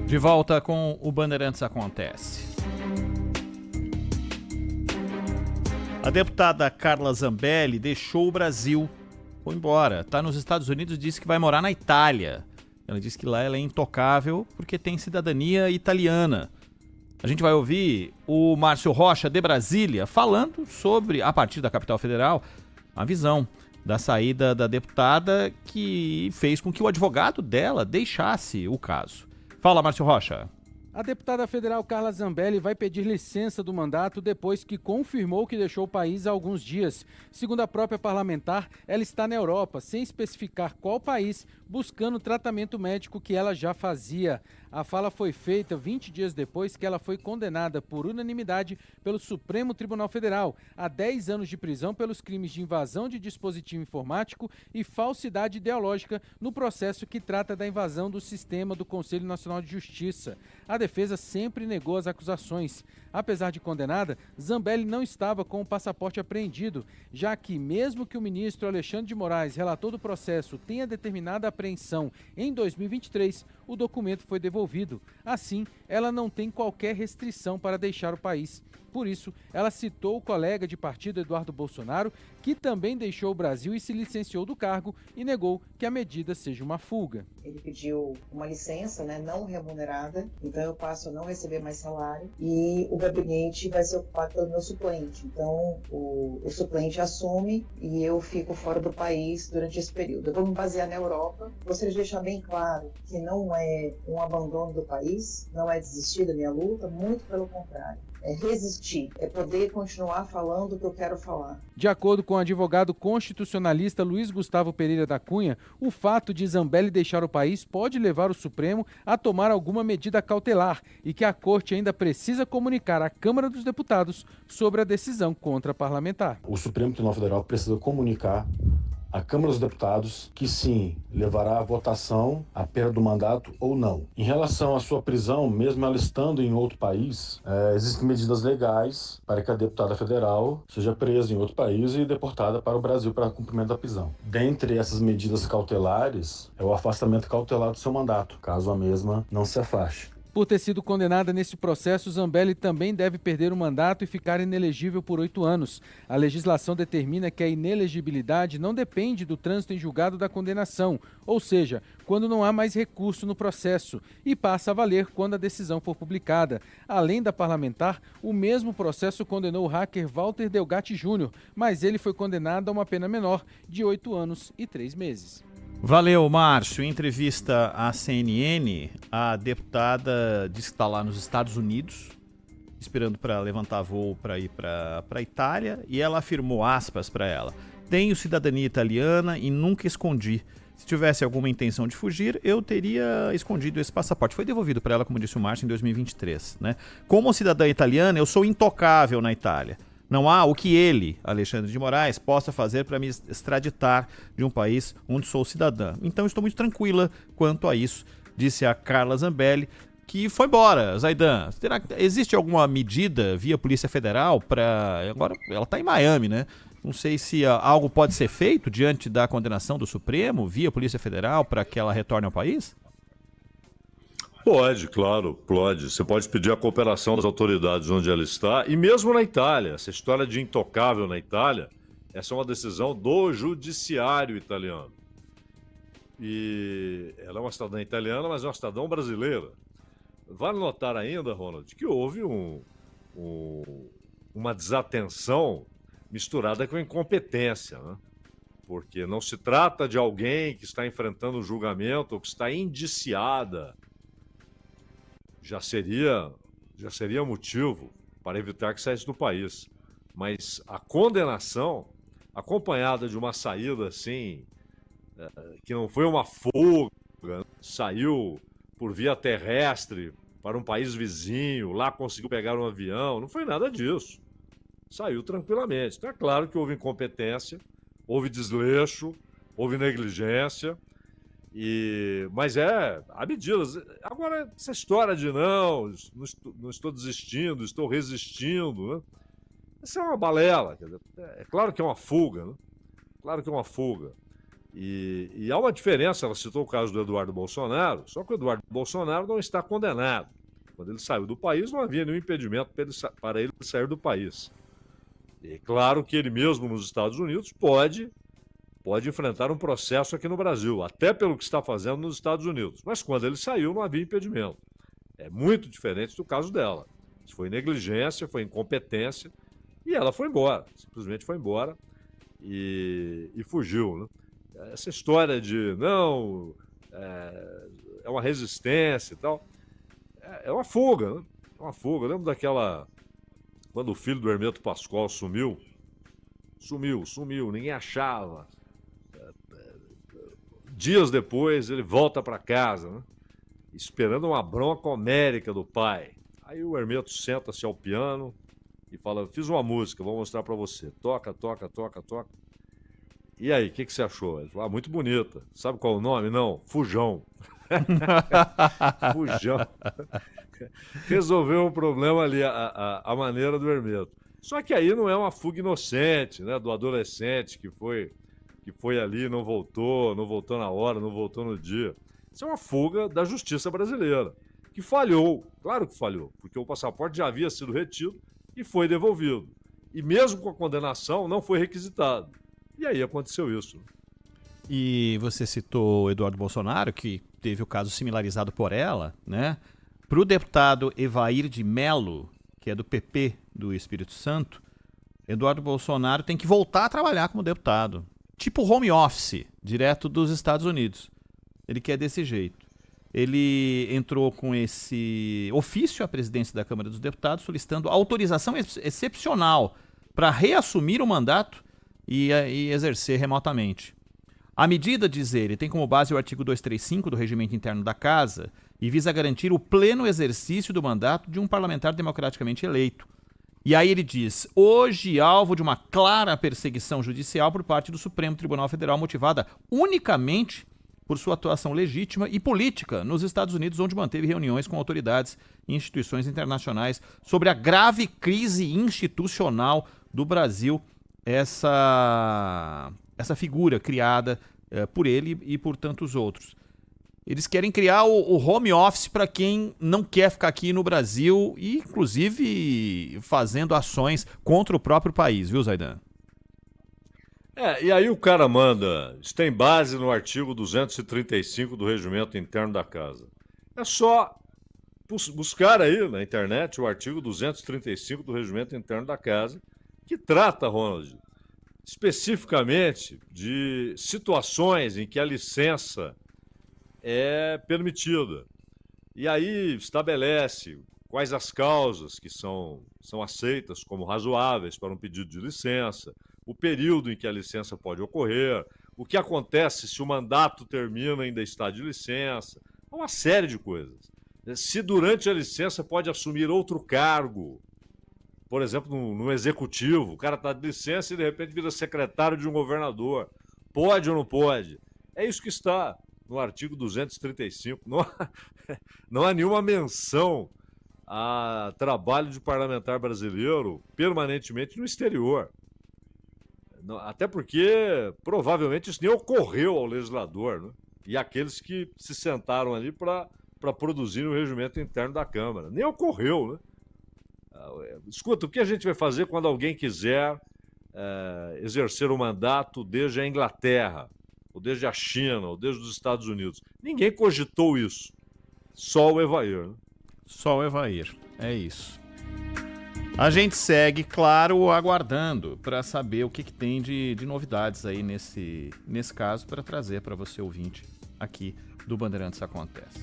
De volta com o Bandeirantes Acontece. A deputada Carla Zambelli deixou o Brasil, foi embora, está nos Estados Unidos e disse que vai morar na Itália. Ela disse que lá ela é intocável porque tem cidadania italiana. A gente vai ouvir o Márcio Rocha, de Brasília, falando sobre, a partir da capital federal, a visão da saída da deputada que fez com que o advogado dela deixasse o caso. Fala, Márcio Rocha. A deputada federal Carla Zambelli vai pedir licença do mandato depois que confirmou que deixou o país há alguns dias. Segundo a própria parlamentar, ela está na Europa, sem especificar qual país, buscando o tratamento médico que ela já fazia. A fala foi feita 20 dias depois que ela foi condenada por unanimidade pelo Supremo Tribunal Federal a 10 anos de prisão pelos crimes de invasão de dispositivo informático e falsidade ideológica no processo que trata da invasão do sistema do Conselho Nacional de Justiça. A defesa sempre negou as acusações. Apesar de condenada, Zambelli não estava com o passaporte apreendido, já que, mesmo que o ministro Alexandre de Moraes, relator do processo, tenha determinado a apreensão em 2023, o documento foi devolvido. Assim, ela não tem qualquer restrição para deixar o país. Por isso, ela citou o colega de partido Eduardo Bolsonaro, que também deixou o Brasil e se licenciou do cargo e negou que a medida seja uma fuga. Ele pediu uma licença, não remunerada, então eu passo a não receber mais salário e o gabinete vai ser ocupado pelo meu suplente. Então o suplente assume e eu fico fora do país durante esse período. Eu vou me basear na Europa. Gostaria de deixar bem claro que não é um abandono do país, não é desistir da minha luta, muito pelo contrário. É resistir, é poder continuar falando o que eu quero falar. De acordo com o advogado constitucionalista Luiz Gustavo Pereira da Cunha, o fato de Zambelli deixar o país pode levar o Supremo a tomar alguma medida cautelar e que a Corte ainda precisa comunicar à Câmara dos Deputados sobre a decisão contra parlamentar. O Supremo Tribunal Federal precisa comunicar à Câmara dos Deputados que sim, levará à votação a perda do mandato ou não. Em relação à sua prisão, mesmo ela estando em outro país, existem medidas legais para que a deputada federal seja presa em outro país e deportada para o Brasil para cumprimento da prisão. Dentre essas medidas cautelares, é o afastamento cautelar do seu mandato, caso a mesma não se afaste. Por ter sido condenada nesse processo, Zambelli também deve perder o mandato e ficar inelegível por 8 anos. A legislação determina que a inelegibilidade não depende do trânsito em julgado da condenação, ou seja, quando não há mais recurso no processo, e passa a valer quando a decisão for publicada. Além da parlamentar, o mesmo processo condenou o hacker Walter Delgatti Jr., mas ele foi condenado a uma pena menor de 8 anos e 3 meses. Valeu, Márcio. Em entrevista à CNN, a deputada disse que está lá nos Estados Unidos, esperando para levantar voo para ir para a Itália, e ela afirmou, aspas para ela, tenho cidadania italiana e nunca escondi. Se tivesse alguma intenção de fugir, eu teria escondido esse passaporte. Foi devolvido para ela, como disse o Márcio, em 2023. Né? Como cidadã italiana, eu sou intocável na Itália. Não há o que ele, Alexandre de Moraes, possa fazer para me extraditar de um país onde sou cidadã. Então estou muito tranquila quanto a isso, disse a Carla Zambelli, que foi embora. Zaidan, existe alguma medida via Polícia Federal para... Agora ela está em Miami, né? Não sei se algo pode ser feito diante da condenação do Supremo via Polícia Federal para que ela retorne ao país? Pode, claro, pode. Você pode pedir a cooperação das autoridades onde ela está, e mesmo na Itália. Essa história de intocável na Itália, essa é uma decisão do judiciário italiano. E ela é uma cidadã italiana, mas é uma cidadã brasileira. Vale notar ainda, Ronald, que houve uma desatenção misturada com incompetência, né? Porque não se trata de alguém que está enfrentando um julgamento ou que está indiciada. Já seria motivo para evitar que saísse do país. Mas a condenação, acompanhada de uma saída assim, que não foi uma fuga, né? Saiu por via terrestre para um país vizinho, lá conseguiu pegar um avião, não foi nada disso. Saiu tranquilamente. Então é claro que houve incompetência, houve desleixo, houve negligência. Mas há medidas. Agora, essa história de não estou desistindo, estou resistindo, né? Essa é uma balela. Quer dizer, é claro que é uma fuga, né? Claro que é uma fuga. E há uma diferença, ela citou o caso do Eduardo Bolsonaro, só que o Eduardo Bolsonaro não está condenado. Quando ele saiu do país, não havia nenhum impedimento para ele sair do país. E claro que ele mesmo nos Estados Unidos pode enfrentar um processo aqui no Brasil, até pelo que está fazendo nos Estados Unidos. Mas quando ele saiu, não havia impedimento. É muito diferente do caso dela. Isso foi negligência, foi incompetência, e ela foi embora, simplesmente foi embora e fugiu, né? Essa história de, não, é uma resistência e tal, é uma fuga, né? É uma fuga. Eu lembro daquela, quando o filho do Hermeto Pascoal sumiu, ninguém achava. Dias depois, ele volta para casa, né? Esperando uma bronca homérica do pai. Aí o Hermeto senta-se ao piano e fala, fiz uma música, vou mostrar para você. Toca, toca, toca, toca. E aí, o que você achou? Ele falou, muito bonita. Sabe qual é o nome? Não, Fujão. Fujão. Resolveu o problema ali, a maneira do Hermeto. Só que aí não é uma fuga inocente, né? Do adolescente que foi ali, não voltou na hora, não voltou no dia. Isso é uma fuga da justiça brasileira, que falhou, claro que falhou, porque o passaporte já havia sido retido e foi devolvido. E mesmo com a condenação, não foi requisitado. E aí aconteceu isso. E você citou o Eduardo Bolsonaro, que teve o caso similarizado por ela, né? Para o deputado Evair de Mello, que é do PP do Espírito Santo, Eduardo Bolsonaro tem que voltar a trabalhar como deputado. Tipo home office, direto dos Estados Unidos. Ele quer desse jeito. Ele entrou com esse ofício à presidência da Câmara dos Deputados solicitando autorização excepcional para reassumir o mandato e exercer remotamente. A medida, diz ele, tem como base o artigo 235 do Regimento Interno da Casa e visa garantir o pleno exercício do mandato de um parlamentar democraticamente eleito. E aí ele diz, hoje alvo de uma clara perseguição judicial por parte do Supremo Tribunal Federal motivada unicamente por sua atuação legítima e política nos Estados Unidos, onde manteve reuniões com autoridades e instituições internacionais sobre a grave crise institucional do Brasil, essa figura criada por ele e por tantos outros. Eles querem criar o home office para quem não quer ficar aqui no Brasil e, inclusive, fazendo ações contra o próprio país, viu, Zaidan? E aí o cara manda, isso tem base no artigo 235 do Regimento Interno da Casa. É só buscar aí na internet o artigo 235 do Regimento Interno da Casa, que trata, Ronald, especificamente de situações em que a licença é permitida. E aí estabelece quais as causas que são aceitas como razoáveis para um pedido de licença, o período em que a licença pode ocorrer, o que acontece se o mandato termina e ainda está de licença, uma série de coisas. Se durante a licença pode assumir outro cargo, por exemplo, no executivo, o cara está de licença e de repente vira secretário de um governador. Pode ou não pode? É isso que está no artigo 235. Não há nenhuma menção a trabalho de parlamentar brasileiro permanentemente no exterior. Até porque, provavelmente, isso nem ocorreu ao legislador, né? E àqueles que se sentaram ali para produzir o regimento interno da Câmara. Nem ocorreu, né? Escuta, o que a gente vai fazer quando alguém quiser exercer o mandato desde a Inglaterra, ou desde a China, ou desde os Estados Unidos? Ninguém cogitou isso. Só o Evair, né? Só o Evair, é isso. A gente segue, claro, aguardando para saber o que tem de novidades aí nesse caso para trazer para você, ouvinte, aqui do Bandeirantes Acontece.